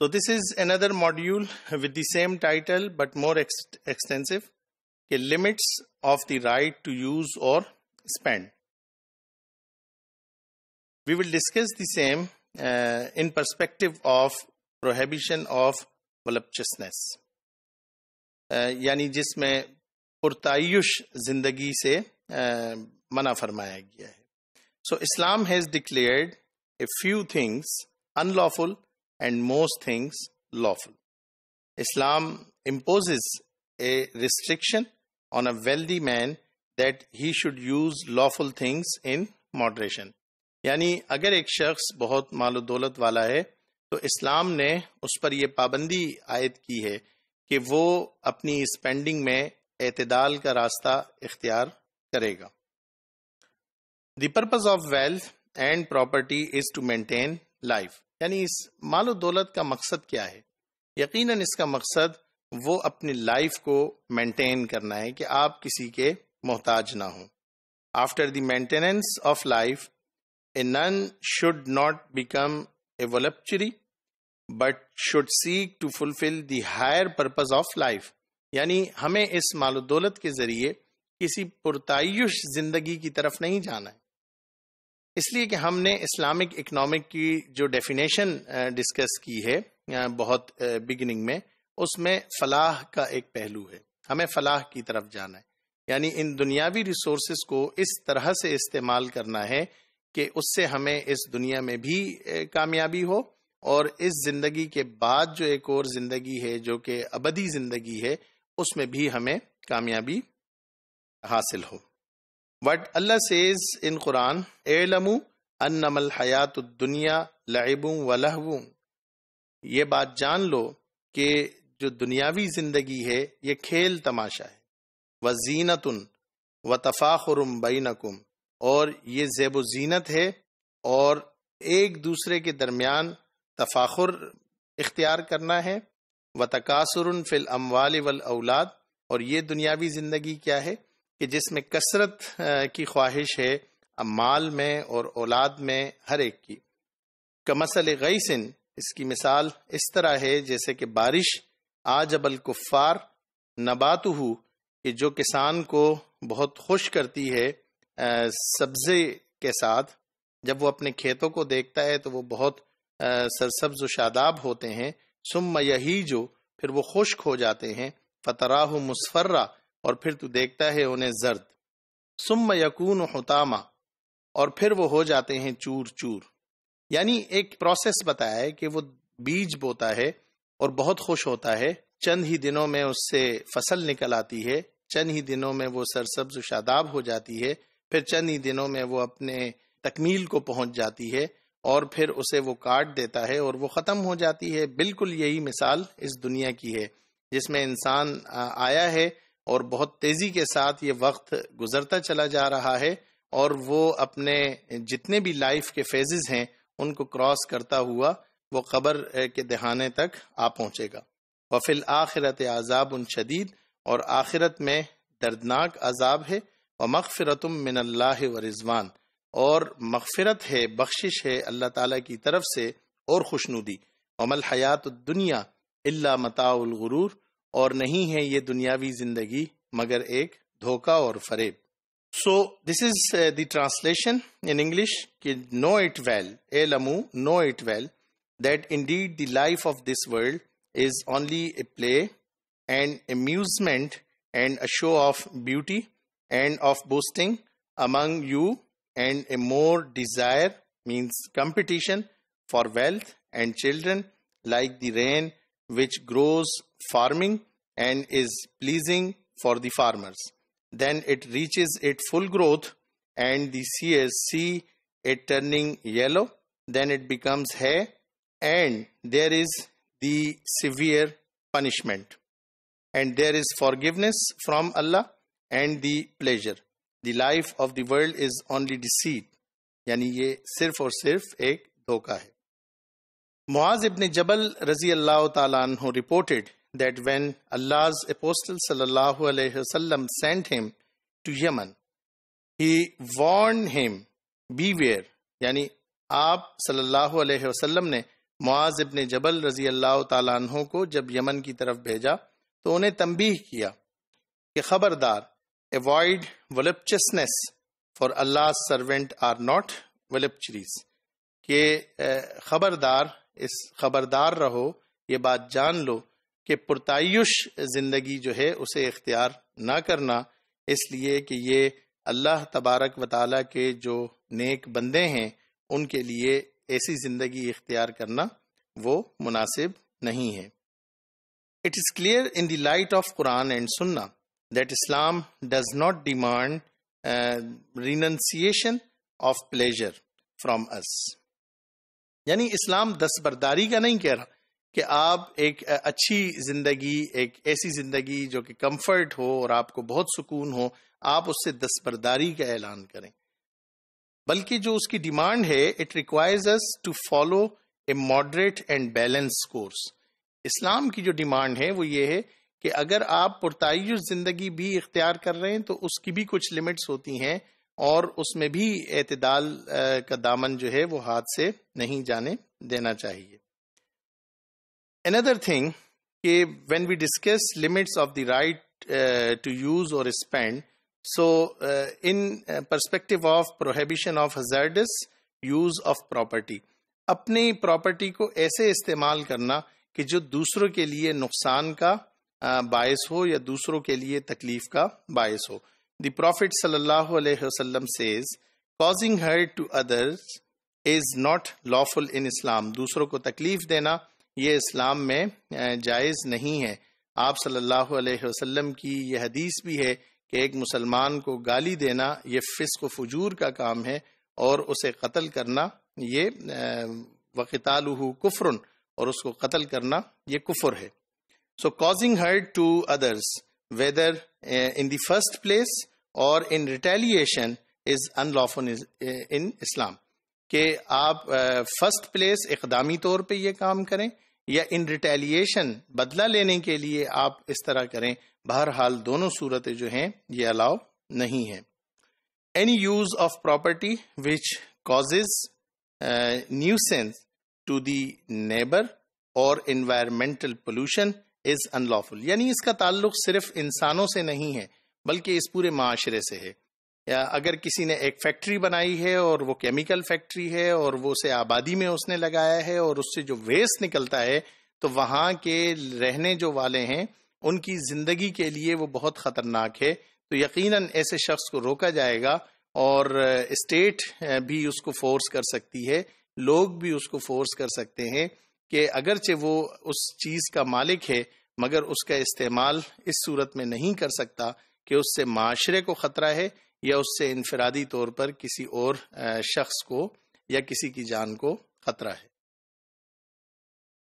So this is another module with the same title but more extensive. Limits of the right to use or spend. We will discuss the same in perspective of prohibition of voluptuousness. یعنی جس میں پرتعیش زندگی سے منع فرمایا گیا ہے. So Islam has declared a few things unlawful and most things lawful. Islam imposes a restriction on a wealthy man that he should use lawful things in moderation. یعنی اگر ایک شخص بہت مال و دولت والا ہے تو اسلام نے اس پر یہ پابندی عائد کی ہے کہ وہ اپنی اسپینڈنگ میں اعتدال کا راستہ اختیار کرے گا. The purpose of wealth and property is to maintain life. یعنی اس مال و دولت کا مقصد کیا ہے؟ یقیناً اس کا مقصد وہ اپنی لائف کو مینٹین کرنا ہے کہ آپ کسی کے محتاج نہ ہوں. After the maintenance of life a none should not become a voluptuary but should seek to fulfill the higher purpose of life. یعنی ہمیں اس مال و دولت کے ذریعے کسی پرتعیش زندگی کی طرف نہیں جانا ہے. اس لیے کہ ہم نے اسلامک اکنامک کی جو ڈیفینیشن ڈسکس کی ہے بہت بگننگ میں، اس میں فلاح کا ایک پہلو ہے. ہمیں فلاح کی طرف جانا ہے، یعنی ان دنیاوی ریسورسز کو اس طرح سے استعمال کرنا ہے کہ اس سے ہمیں اس دنیا میں بھی کامیابی ہو اور اس زندگی کے بعد جو ایک اور زندگی ہے جو کہ ابدی زندگی ہے اس میں بھی ہمیں کامیابی حاصل ہو. What Allah says in Quran, اعلموا انما الحیات الدنیا لعب ولہو. یہ بات جان لو کہ جو دنیاوی زندگی ہے یہ کھیل تماشا ہے. وزینت وتفاخر بینکم، اور یہ زیب و زینت ہے اور ایک دوسرے کے درمیان تفاخر اختیار کرنا ہے. وتکاثر فی الاموال والاولاد، اور یہ دنیاوی زندگی کیا ہے کہ جس میں کثرت کی خواہش ہے مال میں اور اولاد میں ہر ایک کی. کمثل غیث، اس کی مثال اس طرح ہے جیسے کہ بارش اعجب الکفار نباتہ، کہ جو کسان کو بہت خوش کرتی ہے سبزے کے ساتھ. جب وہ اپنے کھیتوں کو دیکھتا ہے تو وہ بہت سرسبز و شاداب ہوتے ہیں. ثم یہیج، پھر وہ خشک ہو جاتے ہیں. فتراہ مصفرہ، اور پھر تو دیکھتا ہے انہیں زرد. ثم یکون حطاما، اور پھر وہ ہو جاتے ہیں چور چور. یعنی ایک پروسیس بتایا ہے کہ وہ بیج بوتا ہے اور بہت خوش ہوتا ہے، چند ہی دنوں میں اس سے فصل نکل آتی ہے، چند ہی دنوں میں وہ سرسبز و شاداب ہو جاتی ہے، پھر چند ہی دنوں میں وہ اپنے تکمیل کو پہنچ جاتی ہے اور پھر اسے وہ کاٹ دیتا ہے اور وہ ختم ہو جاتی ہے. بالکل یہی مثال اس دنیا کی ہے جس میں انسان آیا ہے اور بہت تیزی کے ساتھ یہ وقت گزرتا چلا جا رہا ہے اور وہ اپنے جتنے بھی لائف کے فیزز ہیں ان کو کراس کرتا ہوا وہ قبر کے دہانے تک آ پہنچے گا. وفی الآخرۃ عذاب شدید، اور آخرت میں دردناک عذاب ہے. ومغفرۃ من اللہ ورضوان، اور مغفرت ہے، بخشش ہے اللہ تعالیٰ کی طرف سے اور خوشنودی. وما الحیات الدنیا الا متاع الغرور، اور نہیں ہے یہ دنیاوی زندگی مگر ایک دھوکہ اور فریب. So this is the translation in English. Know it well, اعلموا, know it well, that indeed the life of this world is only a play and amusement and a show of beauty and of boasting among you, and a more desire, means competition, for wealth and children, like the rain which grows farming and is pleasing for the farmers. Then it reaches its full growth and the seers see it turning yellow. Then it becomes hay, and there is the severe punishment. And there is forgiveness from Allah and the pleasure. The life of the world is only deceit. یعنی یہ صرف اور صرف ایک دھوکہ ہے. معاذ ابن جبل رضی اللہ تعالیٰ عنہ reported that when Allah's apostle sallallahu alayhi wasallam sent him to Yemen, he warned him, beware. یعنی آپ صلی اللہ علیہ وسلم نے معاذ ابن جبل رضی اللہ تعالیٰ عنہ کو جب یمن کی طرف بھیجا تو انہیں تنبیہ کیا کہ خبردار، avoid voluptuousness for Allah's servant are not voluptuous، کہ خبردار رہو، یہ بات جان لو کہ پرتعیش زندگی جو ہے اسے اختیار نہ کرنا، اس لیے کہ یہ اللہ تبارک و تعالیٰ کے جو نیک بندے ہیں ان کے لیے ایسی زندگی اختیار کرنا وہ مناسب نہیں ہے۔ It is clear in the light of Quran and Sunnah that Islam does not demand renunciation of pleasure from us۔ یعنی اسلام دستبرداری کا نہیں کہہ رہا کہ آپ ایک اچھی زندگی، ایک ایسی زندگی جو کہ کمفرٹ ہو اور آپ کو بہت سکون ہو، آپ اس سے دستبرداری کا اعلان کریں، بلکہ جو اس کی ڈیمانڈ ہے it requires us to follow a moderate and balance course. اسلام کی جو ڈیمانڈ ہے وہ یہ ہے کہ اگر آپ پرتعیش زندگی بھی اختیار کر رہے ہیں تو اس کی بھی کچھ لمٹس ہوتی ہیں، اور اس میں بھی اعتدال کا دامن جو ہے وہ ہاتھ سے نہیں جانے دینا چاہیے۔ Another thing کہ when we discuss limits of the right to use or spend, so in perspective of prohibition of hazardous use of property، اپنی پراپرٹی کو ایسے استعمال کرنا کہ جو دوسروں کے لیے نقصان کا باعث ہو یا دوسروں کے لیے تکلیف کا باعث ہو۔ The Prophet صلی اللہ علیہ وسلم says causing hurt to others is not lawful in Islam۔ دوسروں کو تکلیف دینا یہ اسلام میں جائز نہیں ہے۔ آپ صلی اللہ علیہ وسلم کی یہ حدیث بھی ہے کہ ایک مسلمان کو گالی دینا یہ فسق و فجور کا کام ہے، اور اسے قتل کرنا یہ وقتالہ کفر، اور اس کو قتل کرنا یہ کفر ہے۔ So causing hurt to others whether in the first place or in retaliation is unlawful in Islam، کہ آپ فرسٹ پلیس اقدامی طور پہ یہ کام کریں یا ان ریٹیلیشن بدلہ لینے کے لیے آپ اس طرح کریں، بہرحال دونوں صورتیں جو ہیں یہ الاؤ نہیں ہیں۔ Any use of property which causes nuisance to the neighbor or environmental pollution is unlawful، یعنی اس کا تعلق صرف انسانوں سے نہیں ہے بلکہ اس پورے معاشرے سے ہے۔ یا اگر کسی نے ایک فیکٹری بنائی ہے اور وہ کیمیکل فیکٹری ہے اور وہ اسے آبادی میں اس نے لگایا ہے اور اس سے جو ویسٹ نکلتا ہے تو وہاں کے رہنے جو والے ہیں ان کی زندگی کے لیے وہ بہت خطرناک ہے، تو یقیناً ایسے شخص کو روکا جائے گا، اور اسٹیٹ بھی اس کو فورس کر سکتی ہے، لوگ بھی اس کو فورس کر سکتے ہیں کہ اگرچہ وہ اس چیز کا مالک ہے مگر اس کا استعمال اس صورت میں نہیں کر سکتا کہ اس سے معاشرے کو خطرہ ہے یا اس سے انفرادی طور پر کسی اور شخص کو یا کسی کی جان کو خطرہ ہے۔